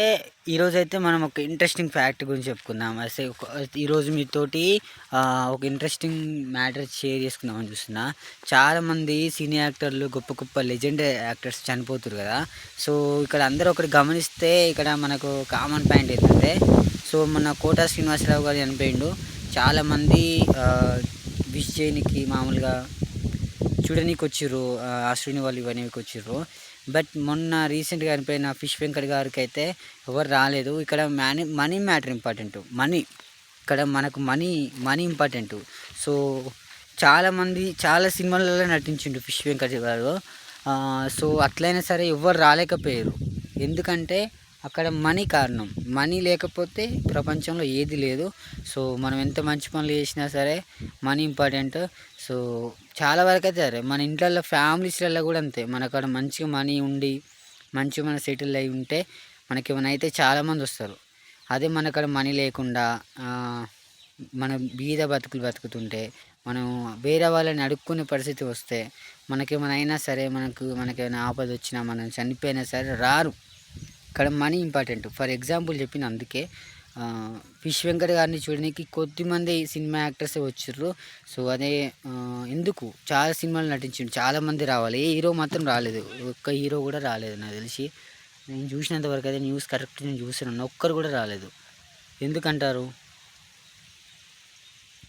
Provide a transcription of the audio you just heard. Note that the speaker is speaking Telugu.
ఏ ఈరోజైతే మనం ఒక ఇంట్రెస్టింగ్ ఫ్యాక్ట్ గురించి చెప్పుకుందాం. ఈరోజు మీతోటి ఒక ఇంట్రెస్టింగ్ మ్యాటర్ షేర్ చేసుకుందామని చూస్తున్నా. చాలామంది సినీ యాక్టర్లు గొప్ప గొప్ప లెజెండ్ యాక్టర్స్ చనిపోతున్నారు కదా. సో ఇక్కడ అందరూ ఒకటి గమనిస్తే ఇక్కడ మనకు కామన్ పాయింట్ ఏంటంటే, సో మన కోట శ్రీనివాసరావు గారు చనిపోయిండు. చాలామంది విష్ చేయనికి మామూలుగా చూడనీకి వచ్చిర్రు, అశ్విని వాళ్ళు ఇవన్నీకి వచ్చిర్రు. బట్ మొన్న రీసెంట్గా చనిపోయిన ఫిష్ వెంకట్ గారికి అయితే ఎవరు రాలేదు. ఇక్కడ మనీ మ్యాటర్ ఇంపార్టెంట్. మనీ ఇక్కడ మనకు మనీ ఇంపార్టెంట్. సో చాలామంది చాలా సినిమాలలో నటించిండు ఫిష్ వెంకట్ గారు. సో అట్లయినా సరే ఎవరు రాలేకపోయారు. ఎందుకంటే అక్కడ మనీ కారణం. మనీ లేకపోతే ప్రపంచంలో ఏది లేదు. సో మనం ఎంత మంచి పనులు చేసినా సరే మనీ ఇంపార్టెంట్. సో చాలా వరకు అయితే సరే మన ఇంట్లో ఫ్యామిలీస్లలో కూడా అంతే. మనకాడ మంచిగా మనీ ఉండి మంచిగా మన సెటిల్ అయి ఉంటే మనకి ఏమైనా అయితే చాలామంది వస్తారు. అదే మనకాడ మనీ లేకుండా మన బీద బతుకులు బతుకుతుంటే మనం వేరే వాళ్ళని అడుక్కునే పరిస్థితి వస్తే మనకేమైనా అయినా సరే మనకేమైనా ఆపద వచ్చినా మనం చనిపోయినా సరే రారు. ఇక్కడ మనీ ఇంపార్టెంట్. ఫర్ ఎగ్జాంపుల్ చెప్పిన అందుకే ఫిష్ వెంకట్ గారిని చూడడానికి కొద్దిమంది సినిమా యాక్టర్సే వచ్చిర్రు. సో అదే ఎందుకు చాలా సినిమాలు నటించిండు, చాలామంది రావాలి. ఏ హీరో మాత్రం రాలేదు. ఒక్క హీరో కూడా రాలేదు నాకు తెలిసి. నేను చూసినంత వరకు అయితే న్యూస్ కరెక్ట్ నేను చూస్తున్నాను, ఒక్కరు కూడా రాలేదు. ఎందుకంటారు?